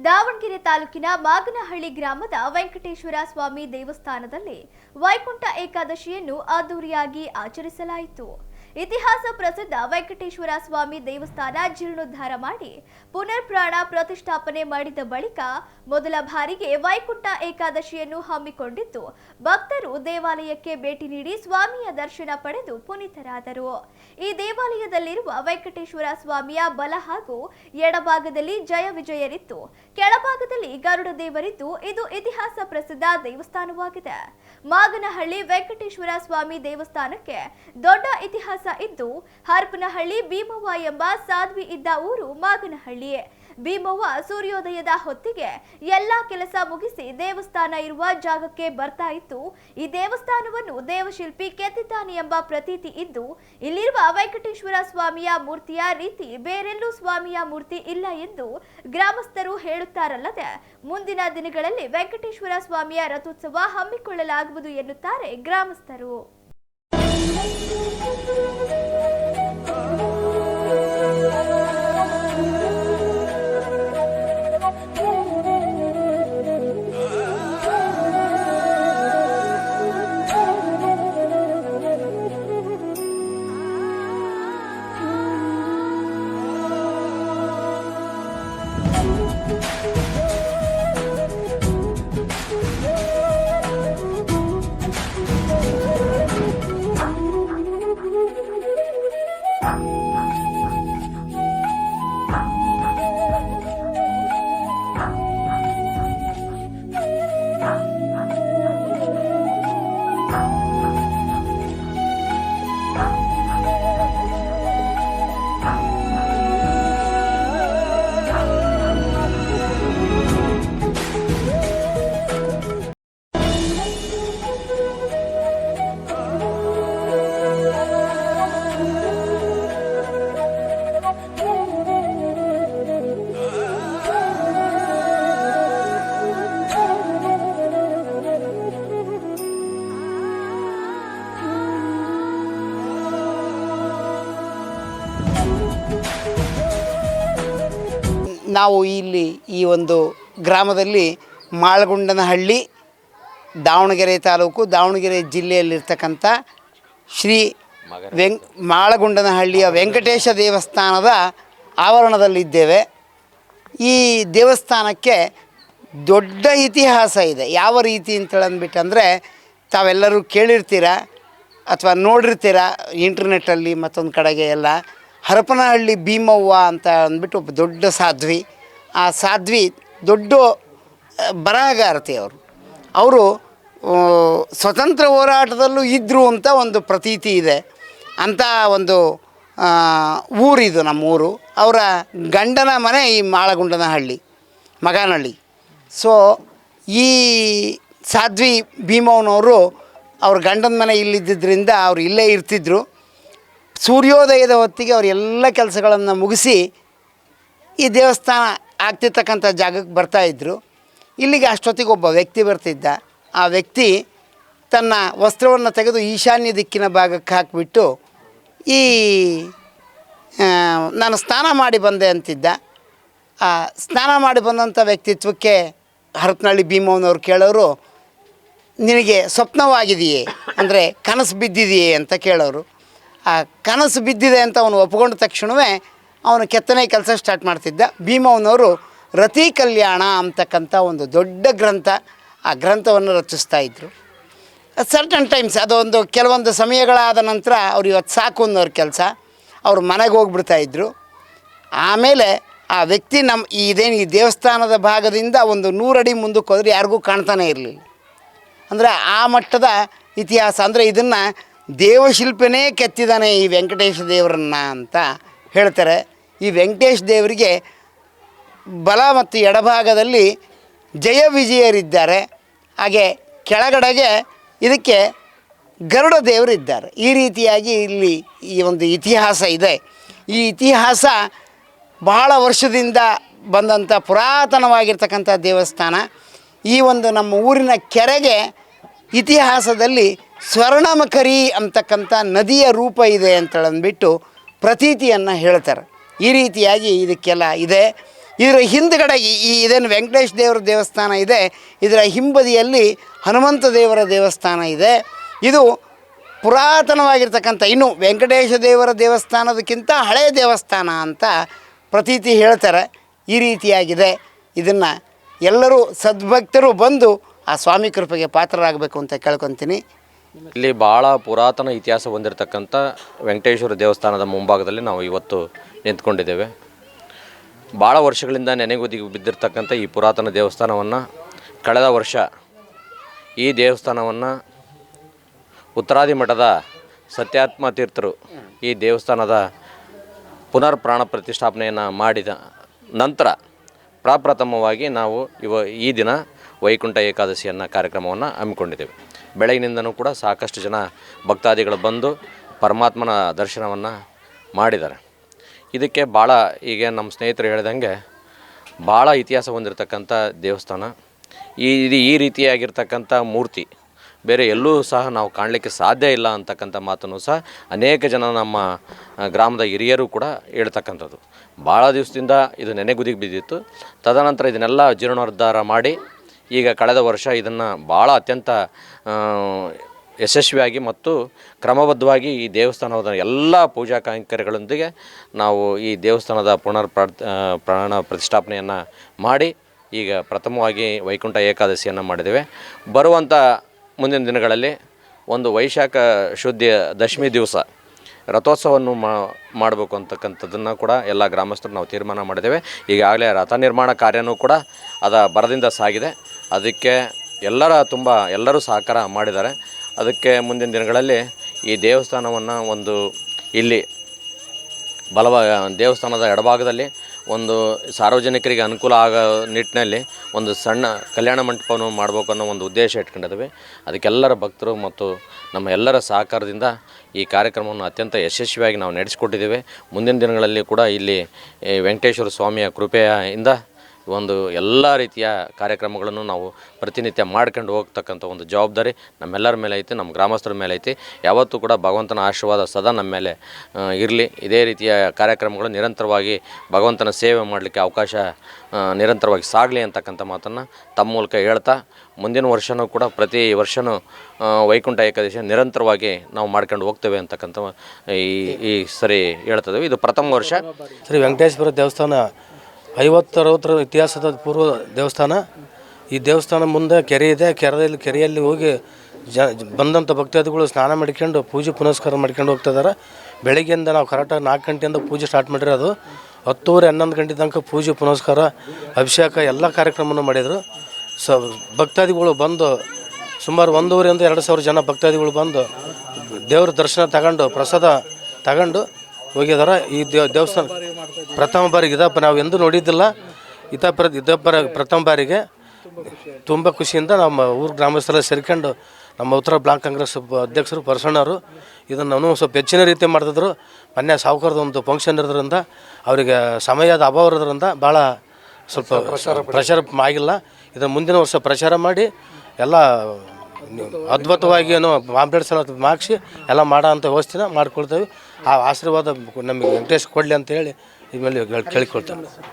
ದಾವಣಗೆರೆ ತಾಲೂಕಿನ ಮಾಗನಹಳ್ಳಿ ಗ್ರಾಮದ ವೆಂಕಟೇಶ್ವರ ಸ್ವಾಮಿ ದೇವಸ್ಥಾನದಲ್ಲಿ ವೈಕುಂಠ ಏಕಾದಶಿಯನ್ನು ಅದ್ದೂರಿಯಾಗಿ ಆಚರಿಸಲಾಯಿತು. ಇತಿಹಾಸ ಪ್ರಸಿದ್ಧ ವೆಂಕಟೇಶ್ವರ ಸ್ವಾಮಿ ದೇವಸ್ಥಾನ ಜೀರ್ಣೋದ್ಧಾರ ಮಾಡಿ ಪುನರ್ ಪ್ರಾಣ ಪ್ರತಿಷ್ಠಾಪನೆ ಮಾಡಿದ ಬಳಿಕ ಮೊದಲ ಬಾರಿಗೆ ವೈಕುಂಠ ಏಕಾದಶಿಯನ್ನು ಹಮ್ಮಿಕೊಂಡಿದ್ದು, ಭಕ್ತರು ದೇವಾಲಯಕ್ಕೆ ಭೇಟಿ ನೀಡಿ ಸ್ವಾಮಿಯ ದರ್ಶನ ಪಡೆದು ಪುನೀತರಾದರು. ಈ ದೇವಾಲಯದಲ್ಲಿರುವ ವೆಂಕಟೇಶ್ವರ ಸ್ವಾಮಿಯ ಬಲ ಹಾಗೂ ಎಡಭಾಗದಲ್ಲಿ ಜಯ ವಿಜಯರಿದ್ದು, ಕೆಳಭಾಗದಲ್ಲಿ ಗರುಡ ದೇವರಿದ್ದು, ಇದು ಇತಿಹಾಸ ಪ್ರಸಿದ್ಧ ದೇವಸ್ಥಾನವಾಗಿದೆ. ಮಾಗನಹಳ್ಳಿ ವೆಂಕಟೇಶ್ವರ ಸ್ವಾಮಿ ದೇವಸ್ಥಾನಕ್ಕೆ ದೊಡ್ಡ ಇತಿಹಾಸ ಇದ್ದು, ಹರಪನಹಳ್ಳಿ ಭೀಮವ್ವ ಎಂಬ ಸಾಧ್ವಿ ಇದ್ದ ಊರು ಮಾಗನಹಳ್ಳಿ. ಭೀಮವ್ವ ಸೂರ್ಯೋದಯದ ಹೊತ್ತಿಗೆ ಎಲ್ಲಾ ಕೆಲಸ ಮುಗಿಸಿ ದೇವಸ್ಥಾನ ಇರುವ ಜಾಗಕ್ಕೆ ಬರ್ತಾ ಇತ್ತು. ಈ ದೇವಸ್ಥಾನವನ್ನು ದೇವಶಿಲ್ಪಿ ಕೆತ್ತಿದ್ದಾನೆ ಎಂಬ ಪ್ರತೀತಿ ಇದ್ದು, ಇಲ್ಲಿರುವ ವೆಂಕಟೇಶ್ವರ ಸ್ವಾಮಿಯ ಮೂರ್ತಿಯ ರೀತಿ ಬೇರೆಲ್ಲೂ ಸ್ವಾಮಿಯ ಮೂರ್ತಿ ಇಲ್ಲ ಎಂದು ಗ್ರಾಮಸ್ಥರು ಹೇಳುತ್ತಾರಲ್ಲದೆ, ಮುಂದಿನ ದಿನಗಳಲ್ಲಿ ವೆಂಕಟೇಶ್ವರ ಸ್ವಾಮಿಯ ರಥೋತ್ಸವ ಹಮ್ಮಿಕೊಳ್ಳಲಾಗುವುದು ಎನ್ನುತ್ತಾರೆ ಗ್ರಾಮಸ್ಥರು. ನಾವು ಇಲ್ಲಿ ಈ ಒಂದು ಗ್ರಾಮದಲ್ಲಿ ಮಾಳಗುಂಡನಹಳ್ಳಿ, ದಾವಣಗೆರೆ ತಾಲೂಕು, ದಾವಣಗೆರೆ ಜಿಲ್ಲೆಯಲ್ಲಿರ್ತಕ್ಕಂಥ ಶ್ರೀ ಮಾಳಗುಂಡನಹಳ್ಳಿಯ ವೆಂಕಟೇಶ ದೇವಸ್ಥಾನದ ಆವರಣದಲ್ಲಿದ್ದೇವೆ. ಈ ದೇವಸ್ಥಾನಕ್ಕೆ ದೊಡ್ಡ ಇತಿಹಾಸ ಇದೆ. ಯಾವ ರೀತಿ ಅಂತೇಳಂದ್ಬಿಟ್ಟಂದರೆ, ತಾವೆಲ್ಲರೂ ಕೇಳಿರ್ತೀರ ಅಥವಾ ನೋಡಿರ್ತೀರ ಇಂಟರ್ನೆಟ್ಟಲ್ಲಿ ಮತ್ತೊಂದು ಕಡೆಗೆ ಎಲ್ಲ. ಹರಪನಹಳ್ಳಿ ಭೀಮವ್ವ ಅಂತ ಅಂದ್ಬಿಟ್ಟು ಒಬ್ಬ ದೊಡ್ಡ ಸಾಧ್ವಿ. ಆ ಸಾಧ್ವಿ ದೊಡ್ಡ ಬರಹಗಾರತಿ. ಅವರು ಸ್ವತಂತ್ರ ಹೋರಾಟದಲ್ಲೂ ಇದ್ದರು ಅಂತ ಒಂದು ಪ್ರತೀತಿ ಇದೆ. ಅಂಥ ಒಂದು ಊರಿದು ನಮ್ಮೂರು. ಅವರ ಗಂಡನ ಮನೆ ಈ ಮಾಳಗುಂಡನಹಳ್ಳಿ, ಮಗಾನಹಳ್ಳಿ. ಸೊ ಈ ಸಾಧ್ವಿ ಭೀಮವ್ವನವರು ಅವ್ರ ಗಂಡನ ಮನೆ ಇಲ್ಲಿದ್ದರಿಂದ ಅವ್ರು ಇಲ್ಲೇ ಇರ್ತಿದ್ರು. ಸೂರ್ಯೋದಯದ ಹೊತ್ತಿಗೆ ಅವರು ಎಲ್ಲ ಕೆಲಸಗಳನ್ನು ಮುಗಿಸಿ ಈ ದೇವಸ್ಥಾನ ಆಗ್ತಿರ್ತಕ್ಕಂಥ ಜಾಗಕ್ಕೆ ಬರ್ತಾಯಿದ್ರು. ಇಲ್ಲಿಗೆ ಅಷ್ಟೊತ್ತಿಗೆ ಒಬ್ಬ ವ್ಯಕ್ತಿ ಬರ್ತಿದ್ದ. ಆ ವ್ಯಕ್ತಿ ತನ್ನ ವಸ್ತ್ರವನ್ನು ತೆಗೆದು ಈಶಾನ್ಯ ದಿಕ್ಕಿನ ಭಾಗಕ್ಕೆ ಹಾಕಿಬಿಟ್ಟು ನಾನು ಸ್ನಾನ ಮಾಡಿ ಬಂದೆ ಅಂತಿದ್ದ. ಆ ಸ್ನಾನ ಮಾಡಿ ಬಂದಂಥ ವ್ಯಕ್ತಿತ್ವಕ್ಕೆ ಹರಪನಹಳ್ಳಿ ಭೀಮವ್ವನವ್ರು ಕೇಳೋರು, ನಿನಗೆ ಸ್ವಪ್ನವಾಗಿದೆಯೇ ಅಂದರೆ ಕನಸು ಬಿದ್ದಿದೆಯೇ ಅಂತ ಕೇಳೋರು. ಆ ಕನಸು ಬಿದ್ದಿದೆ ಅಂತ ಅವನು ಒಪ್ಕೊಂಡ ತಕ್ಷಣವೇ ಅವನು ಕೆತ್ತನೆ ಕೆಲಸ ಸ್ಟಾರ್ಟ್ ಮಾಡ್ತಿದ್ದ. ಭೀಮವ್ವನವರು ರತಿ ಕಲ್ಯಾಣ ಅಂತಕ್ಕಂಥ ಒಂದು ದೊಡ್ಡ ಗ್ರಂಥ, ಆ ಗ್ರಂಥವನ್ನು ರಚಿಸ್ತಾಯಿದ್ರು. ಸರ್ಟನ್ ಟೈಮ್ಸ್ ಅದೊಂದು ಕೆಲವೊಂದು ಸಮಯಗಳಾದ ನಂತರ ಅವ್ರು ಇವತ್ತು ಸಾಕು ಅನ್ನೋರ ಕೆಲಸ, ಅವ್ರು ಮನೆಗೆ ಹೋಗ್ಬಿಡ್ತಾಯಿದ್ರು. ಆಮೇಲೆ ಆ ವ್ಯಕ್ತಿ ಈ ದೇವಸ್ಥಾನದ ಭಾಗದಿಂದ ಒಂದು 100 ಅಡಿ ಮುಂದಕ್ಕೆ ಹೋದರೆ ಯಾರಿಗೂ ಕಾಣ್ತಾನೆ ಇರಲಿಲ್ಲ. ಅಂದರೆ ಆ ಮಟ್ಟದ ಇತಿಹಾಸ. ಅಂದರೆ ಇದನ್ನು ದೇವಶಿಲ್ಪಿನೇ ಕೆತ್ತಿದ್ದಾನೆ ಈ ವೆಂಕಟೇಶ ದೇವರನ್ನ ಅಂತ ಹೇಳ್ತಾರೆ. ಈ ವೆಂಕಟೇಶ ದೇವರಿಗೆ ಬಲ ಮತ್ತು ಎಡಭಾಗದಲ್ಲಿ ಜಯ ವಿಜಯರಿದ್ದಾರೆ. ಹಾಗೆ ಕೆಳಗಡೆಗೆ ಇದಕ್ಕೆ ಗರುಡ ದೇವರಿದ್ದಾರೆ. ಈ ರೀತಿಯಾಗಿ ಇಲ್ಲಿ ಈ ಒಂದು ಇತಿಹಾಸ ಇದೆ. ಈ ಇತಿಹಾಸ ಬಹಳ ವರ್ಷದಿಂದ ಬಂದಂಥ ಪುರಾತನವಾಗಿರ್ತಕ್ಕಂಥ ದೇವಸ್ಥಾನ. ಈ ಒಂದು ನಮ್ಮ ಊರಿನ ಕೆರೆಗೆ ಇತಿಹಾಸದಲ್ಲಿ ಸ್ವರ್ಣಮಕರಿ ಅಂತಕ್ಕಂಥ ನದಿಯ ರೂಪ ಇದೆ ಅಂತೇಳಂದ್ಬಿಟ್ಟು ಪ್ರತೀತಿಯನ್ನು ಹೇಳ್ತಾರೆ. ಈ ರೀತಿಯಾಗಿ ಇದಕ್ಕೆಲ್ಲ ಇದೆ. ಇದರ ಹಿಂದುಗಡೆ ಇದೇನು ವೆಂಕಟೇಶ ದೇವರ ದೇವಸ್ಥಾನ ಇದೆ, ಇದರ ಹಿಂಬದಿಯಲ್ಲಿ ಹನುಮಂತ ದೇವರ ದೇವಸ್ಥಾನ ಇದೆ. ಇದು ಪುರಾತನವಾಗಿರ್ತಕ್ಕಂಥ, ಇನ್ನು ವೆಂಕಟೇಶ ದೇವರ ದೇವಸ್ಥಾನದಕ್ಕಿಂತ ಹಳೆಯ ದೇವಸ್ಥಾನ ಅಂತ ಪ್ರತೀತಿ ಹೇಳ್ತಾರೆ. ಈ ರೀತಿಯಾಗಿದೆ. ಇದನ್ನು ಎಲ್ಲರೂ ಸದ್ಭಕ್ತರು ಬಂದು ಆ ಸ್ವಾಮಿ ಕೃಪೆಗೆ ಪಾತ್ರರಾಗಬೇಕು ಅಂತ ಕೇಳ್ಕೊತೀನಿ. ಇಲ್ಲಿ ಭಾಳ ಪುರಾತನ ಇತಿಹಾಸ ಹೊಂದಿರತಕ್ಕಂಥ ವೆಂಕಟೇಶ್ವರ ದೇವಸ್ಥಾನದ ಮುಂಭಾಗದಲ್ಲಿ ನಾವು ಇವತ್ತು ನಿಂತ್ಕೊಂಡಿದ್ದೇವೆ. ಭಾಳ ವರ್ಷಗಳಿಂದ ನೆನೆಗುದಿಗೆ ಬಿದ್ದಿರ್ತಕ್ಕಂಥ ಈ ಪುರಾತನ ದೇವಸ್ಥಾನವನ್ನು ಕಳೆದ ವರ್ಷ ಈ ದೇವಸ್ಥಾನವನ್ನು ಉತ್ತರಾದಿ ಮಠದ ಸತ್ಯಾತ್ಮ ತೀರ್ಥರು ಈ ದೇವಸ್ಥಾನದ ಪುನರ್ ಪ್ರಾಣ ಪ್ರತಿಷ್ಠಾಪನೆಯನ್ನು ಮಾಡಿದ ನಂತರ ಪ್ರಪ್ರಥಮವಾಗಿ ನಾವು ಈ ದಿನ ವೈಕುಂಠ ಏಕಾದಶಿಯನ್ನು ಕಾರ್ಯಕ್ರಮವನ್ನು ಹಮ್ಮಿಕೊಂಡಿದ್ದೇವೆ. ಬೆಳಗಿನಿಂದನೂ ಕೂಡ ಸಾಕಷ್ಟು ಜನ ಭಕ್ತಾದಿಗಳು ಬಂದು ಪರಮಾತ್ಮನ ದರ್ಶನವನ್ನು ಮಾಡಿದ್ದಾರೆ. ಇದಕ್ಕೆ ಭಾಳ ಈಗ ನಮ್ಮ ಸ್ನೇಹಿತರು ಹೇಳಿದಂಗೆ ಭಾಳ ಇತಿಹಾಸ ಹೊಂದಿರತಕ್ಕಂಥ ದೇವಸ್ಥಾನ. ಈ ರೀತಿಯಾಗಿರ್ತಕ್ಕಂಥ ಮೂರ್ತಿ ಬೇರೆ ಎಲ್ಲೂ ಸಹ ನಾವು ಕಾಣಲಿಕ್ಕೆ ಸಾಧ್ಯ ಇಲ್ಲ ಅಂತಕ್ಕಂಥ ಮಾತನ್ನು ಸಹ ಅನೇಕ ಜನ ನಮ್ಮ ಗ್ರಾಮದ ಹಿರಿಯರು ಕೂಡ ಹೇಳ್ತಕ್ಕಂಥದ್ದು. ಭಾಳ ದಿವಸದಿಂದ ಇದು ನೆನೆಗುದಿಗೆ ಬಿದ್ದಿತ್ತು. ತದನಂತರ ಇದನ್ನೆಲ್ಲ ಜೀರ್ಣೋದ್ಧಾರ ಮಾಡಿ ಈಗ ಕಳೆದ ವರ್ಷ ಇದನ್ನು ಭಾಳ ಅತ್ಯಂತ ಯಶಸ್ವಿಯಾಗಿ ಮತ್ತು ಕ್ರಮಬದ್ಧವಾಗಿ ಈ ದೇವಸ್ಥಾನದ ಎಲ್ಲ ಪೂಜಾ ಕೈಂಕರ್ಯಗಳೊಂದಿಗೆ ನಾವು ಈ ದೇವಸ್ಥಾನದ ಪ್ರಾಣ ಪ್ರತಿಷ್ಠಾಪನೆಯನ್ನು ಮಾಡಿ ಈಗ ಪ್ರಥಮವಾಗಿ ವೈಕುಂಠ ಏಕಾದಶಿಯನ್ನು ಮಾಡಿದ್ದೇವೆ. ಬರುವಂಥ ಮುಂದಿನ ದಿನಗಳಲ್ಲಿ ಒಂದು ವೈಶಾಖ ಶುದ್ಧ ದಶಮಿ ದಿವಸ ರಥೋತ್ಸವವನ್ನು ಮಾಡಬೇಕು ಅಂತಕ್ಕಂಥದ್ದನ್ನು ಕೂಡ ಎಲ್ಲ ಗ್ರಾಮಸ್ಥರು ನಾವು ತೀರ್ಮಾನ ಮಾಡಿದ್ದೇವೆ. ಈಗಾಗಲೇ ರಥ ನಿರ್ಮಾಣ ಕಾರ್ಯನೂ ಕೂಡ ಭರದಿಂದ ಸಾಗಿದೆ. ಅದಕ್ಕೆ ಎಲ್ಲರೂ ಸಹಕಾರ ಮಾಡಿದ್ದಾರೆ. ಅದಕ್ಕೆ ಮುಂದಿನ ದಿನಗಳಲ್ಲಿ ಈ ದೇವಸ್ಥಾನವನ್ನು ಇಲ್ಲಿ ದೇವಸ್ಥಾನದ ಎಡಭಾಗದಲ್ಲಿ ಒಂದು ಸಾರ್ವಜನಿಕರಿಗೆ ಅನುಕೂಲ ಆಗೋ ನಿಟ್ಟಿನಲ್ಲಿ ಒಂದು ಸಣ್ಣ ಕಲ್ಯಾಣ ಮಂಟಪವನ್ನು ಮಾಡಬೇಕು ಅನ್ನೋ ಒಂದು ಉದ್ದೇಶ ಇಟ್ಕೊಂಡಿದ್ದೇವೆ. ಅದಕ್ಕೆಲ್ಲರ ಭಕ್ತರು ಮತ್ತು ನಮ್ಮ ಎಲ್ಲರ ಸಹಕಾರದಿಂದ ಈ ಕಾರ್ಯಕ್ರಮವನ್ನು ಅತ್ಯಂತ ಯಶಸ್ವಿಯಾಗಿ ನಾವು ನಡೆಸಿಕೊಟ್ಟಿದ್ದೇವೆ. ಮುಂದಿನ ದಿನಗಳಲ್ಲಿ ಕೂಡ ಇಲ್ಲಿ ವೆಂಕಟೇಶ್ವರ ಸ್ವಾಮಿಯ ಕೃಪೆಯಿಂದ ಎಲ್ಲ ರೀತಿಯ ಕಾರ್ಯಕ್ರಮಗಳನ್ನು ನಾವು ಪ್ರತಿನಿತ್ಯ ಮಾಡ್ಕೊಂಡು ಹೋಗ್ತಕ್ಕಂಥ ಒಂದು ಜವಾಬ್ದಾರಿ ನಮ್ಮೆಲ್ಲರ ಮೇಲೆ ಐತಿ, ನಮ್ಮ ಗ್ರಾಮಸ್ಥರ ಮೇಲೆ ಐತಿ. ಯಾವತ್ತೂ ಕೂಡ ಭಗವಂತನ ಆಶೀರ್ವಾದ ಸದಾ ನಮ್ಮ ಮೇಲೆ ಇರಲಿ. ಇದೇ ರೀತಿಯ ಕಾರ್ಯಕ್ರಮಗಳು ನಿರಂತರವಾಗಿ ಭಗವಂತನ ಸೇವೆ ಮಾಡಲಿಕ್ಕೆ ಅವಕಾಶ ನಿರಂತರವಾಗಿ ಸಾಗಲಿ ಅಂತಕ್ಕಂಥ ಮಾತನ್ನು ತಮ್ಮ ಮೂಲಕ ಹೇಳ್ತಾ, ಮುಂದಿನ ವರ್ಷವೂ ಕೂಡ ಪ್ರತಿ ವರ್ಷವೂ ವೈಕುಂಠ ಏಕಾದಶಿ ನಿರಂತರವಾಗಿ ನಾವು ಮಾಡ್ಕೊಂಡು ಹೋಗ್ತೇವೆ ಅಂತಕ್ಕಂಥ ಈ ಸರಿ ಹೇಳ್ತಿದ್ದೇವೆ. ಇದು ಪ್ರಥಮ ವರ್ಷ. ಶ್ರೀ ವೆಂಕಟೇಶ್ವರ ದೇವಸ್ಥಾನ 50-60 ಇತಿಹಾಸದ ಪೂರ್ವ ದೇವಸ್ಥಾನ. ಈ ದೇವಸ್ಥಾನ ಮುಂದೆ ಕೆರೆ ಇದೆ. ಕೆರೆಯಲ್ಲಿ ಹೋಗಿ ಬಂದಂಥ ಭಕ್ತಾದಿಗಳು ಸ್ನಾನ ಮಾಡ್ಕೊಂಡು ಪೂಜೆ ಪುನಸ್ಕಾರ ಮಾಡ್ಕೊಂಡು ಹೋಗ್ತಿದ್ದಾರೆ. ಬೆಳಗ್ಗೆಯಿಂದ ನಾವು ಕರೆಕ್ಟಾಗಿ 4 ಗಂಟೆಯಿಂದ ಪೂಜೆ ಸ್ಟಾರ್ಟ್ ಮಾಡಿರೋದು 10-11 ಗಂಟೆ ತನಕ ಪೂಜೆ ಪುನಸ್ಕಾರ ಅಭಿಷೇಕ ಎಲ್ಲ ಕಾರ್ಯಕ್ರಮವನ್ನು ಮಾಡಿದರು. ಭಕ್ತಾದಿಗಳು ಬಂದು ಸುಮಾರು 1,500-2,000 ಜನ ಭಕ್ತಾದಿಗಳು ಬಂದು ದೇವ್ರ ದರ್ಶನ ತಗೊಂಡು ಪ್ರಸಾದ ತಗೊಂಡು ಹೋಗಿದ್ದಾರೆ. ಈ ದೇವಸ್ಥಾನ ಪ್ರಥಮ ಬಾರಿಗೆ ನಾವು ಎಂದೂ ನೋಡಿದ್ದಿಲ್ಲ. ಪ್ರಥಮ ಬಾರಿಗೆ ತುಂಬ ಖುಷಿಯಿಂದ ನಮ್ಮ ಊರು ಗ್ರಾಮಸ್ಥರ ಸೇರ್ಕೊಂಡು ನಮ್ಮ ಉತ್ತರ ಬ್ಲಾಕ್ ಕಾಂಗ್ರೆಸ್ ಅಧ್ಯಕ್ಷರು ಪರಸಣ್ಣವರು ಇದನ್ನು ಸ್ವಲ್ಪ ಹೆಚ್ಚಿನ ರೀತಿ ಮಾಡ್ತಿದ್ರು. ಮೊನ್ನೆ ಸಾವುಕಾರದ ಒಂದು ಫಂಕ್ಷನ್ ಇರೋದ್ರಿಂದ ಅವರಿಗೆ ಸಮಯದ ಅಭಾವ ಇರೋದ್ರಿಂದ ಭಾಳ ಸ್ವಲ್ಪ ಪ್ರಚಾರ ಆಗಿಲ್ಲ. ಇದನ್ನು ಮುಂದಿನ ವರ್ಷ ಪ್ರಚಾರ ಮಾಡಿ ಎಲ್ಲ ಅದ್ಭುತವಾಗಿ ಕಾಂಪ್ಲೇಟ್ಸ್ ಎಲ್ಲ ಮಾರ್ಕ್ಸಿ ಎಲ್ಲ ಮಾಡೋ ಅಂಥ ವ್ಯವಸ್ಥೆನ ಮಾಡ್ಕೊಳ್ತೇವೆ. ಆ ಆಶೀರ್ವಾದ ನಮಗೆ ವೆಂಕಟೇಶ್ ಕೊಡಲಿ ಅಂತ ಹೇಳಿ ಇದ್ಮೇಲೆ ಕೇಳಿಕೊಳ್ತೇವೆ.